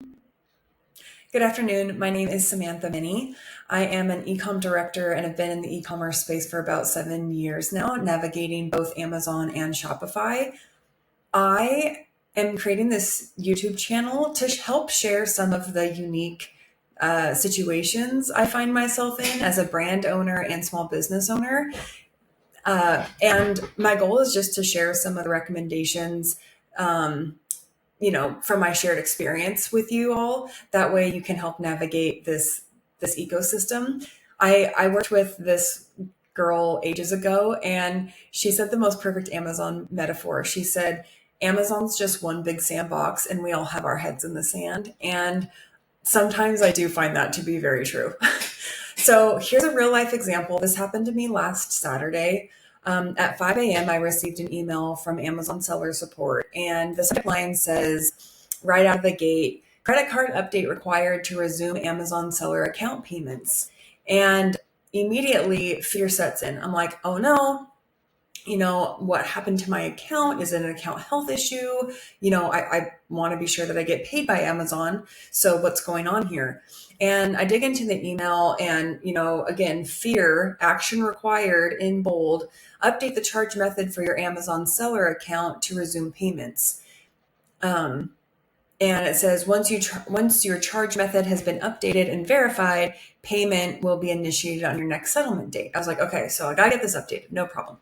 Good afternoon. My name is Samantha Minnie. I am an ecom director and have been in the e-commerce space for about 7 years now, navigating both Amazon and Shopify. I am creating this YouTube channel to help share some of the unique situations I find myself in as a brand owner and small business owner. And my goal is just to share some of the recommendations from my shared experience with you all. That way you can help navigate this ecosystem. I worked with this girl ages ago, and she said the most perfect Amazon metaphor. She said, Amazon's just one big sandbox and we all have our heads in the sand. And sometimes I do find that to be very true. So here's a real life example. This happened to me last Saturday. At 5 a.m., I received an email from Amazon seller support, and the subject line says, right out of the gate, credit card update required to resume Amazon seller account payments. And immediately fear sets in. I'm like, oh no, what happened to my account? Is it an account health issue? I want to be sure that I get paid by Amazon. So what's going on here? And I dig into the email and, again, fear, action required in bold, update the charge method for your Amazon seller account to resume payments. And it says, once your charge method has been updated and verified, payment will be initiated on your next settlement date. I was like, okay, so I got to get this updated. No problem.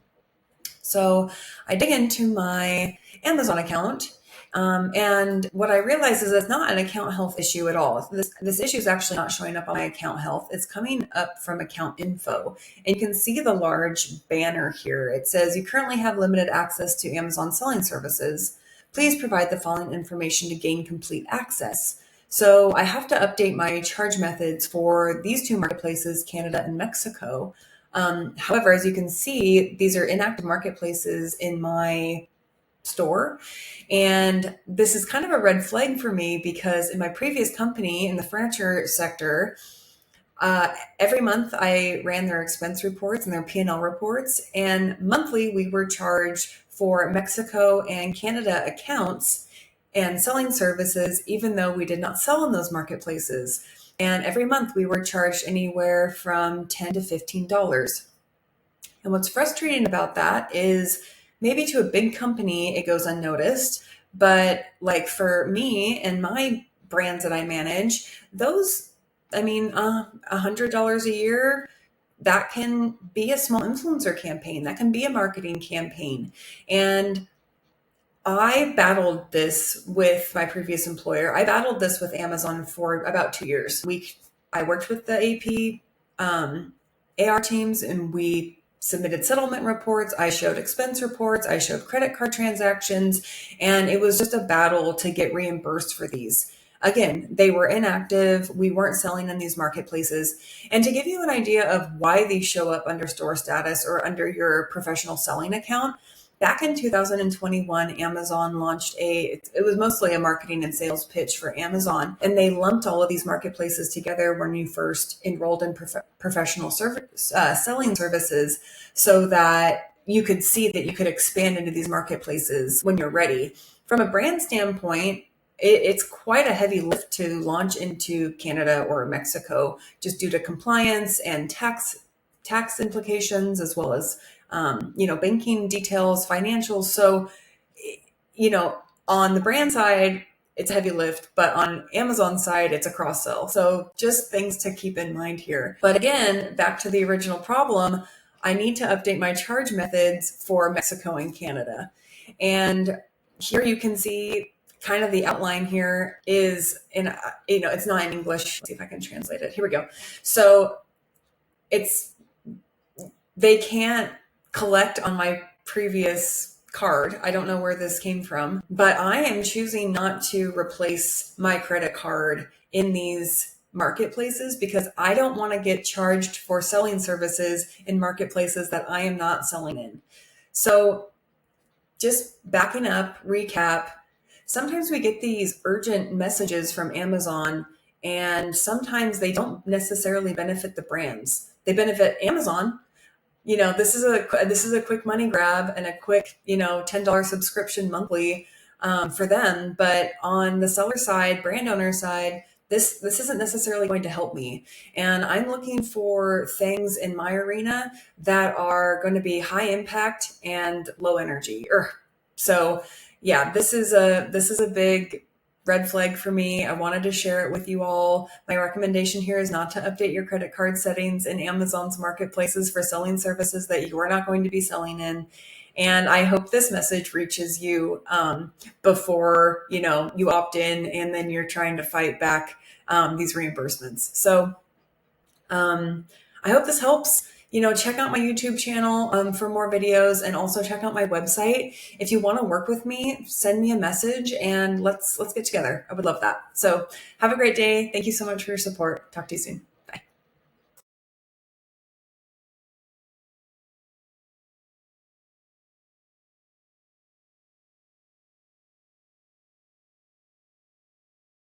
So I dig into my Amazon account, and what I realize is it's not an account health issue at all. This issue is actually not showing up on my account health. It's coming up from account info. And you can see the large banner here. It says, you currently have limited access to Amazon selling services. Please provide the following information to gain complete access. So I have to update my charge methods for these two marketplaces, Canada and Mexico. However, as you can see, these are inactive marketplaces in my store. And this is kind of a red flag for me because in my previous company in the furniture sector, every month I ran their expense reports and their P&L reports. And monthly we were charged for Mexico and Canada accounts and selling services, even though we did not sell in those marketplaces. And every month we were charged anywhere from $10 to $15. And what's frustrating about that is maybe to a big company, it goes unnoticed. But like for me and my brands that I manage, those, $100 a year, that can be a small influencer campaign. That can be a marketing campaign. And I battled this with my previous employer. I battled this with Amazon for about 2 years. I worked with the AP AR teams, and we submitted settlement reports. I showed expense reports. I showed credit card transactions, and it was just a battle to get reimbursed for these. Again, they were inactive. We weren't selling in these marketplaces. And to give you an idea of why these show up under store status or under your professional selling account, back in 2021, Amazon launched it was mostly a marketing and sales pitch for Amazon. And they lumped all of these marketplaces together when you first enrolled in professional selling services so that you could see that you could expand into these marketplaces when you're ready. From a brand standpoint, it's quite a heavy lift to launch into Canada or Mexico just due to compliance and tax implications, as well as banking details, financials. So, on the brand side, it's a heavy lift, but on Amazon side, it's a cross sell. So just things to keep in mind here. But again, back to the original problem, I need to update my charge methods for Mexico and Canada. And here you can see kind of the outline here is it's not in English. Let's see if I can translate it. Here we go. So they can't collect on my previous card. I don't know where this came from, but I am choosing not to replace my credit card in these marketplaces because I don't want to get charged for selling services in marketplaces that I am not selling in. So just backing up, recap, sometimes we get these urgent messages from Amazon, and sometimes they don't necessarily benefit the brands. They benefit Amazon. This is a quick money grab and a quick, $10 subscription monthly. for them. But on the seller side, brand owner side, this isn't necessarily going to help me. And I'm looking for things in my arena that are going to be high impact and low energy. So yeah, this is a big red flag for me. I wanted to share it with you all. My recommendation here is not to update your credit card settings in Amazon's marketplaces for selling services that you are not going to be selling in. And I hope this message reaches you before you opt in and then you're trying to fight back these reimbursements. So I hope this helps. Check out my YouTube channel for more videos, and also check out my website. If you want to work with me, send me a message and let's get together. I would love that. So have a great day. Thank you so much for your support. Talk to you soon.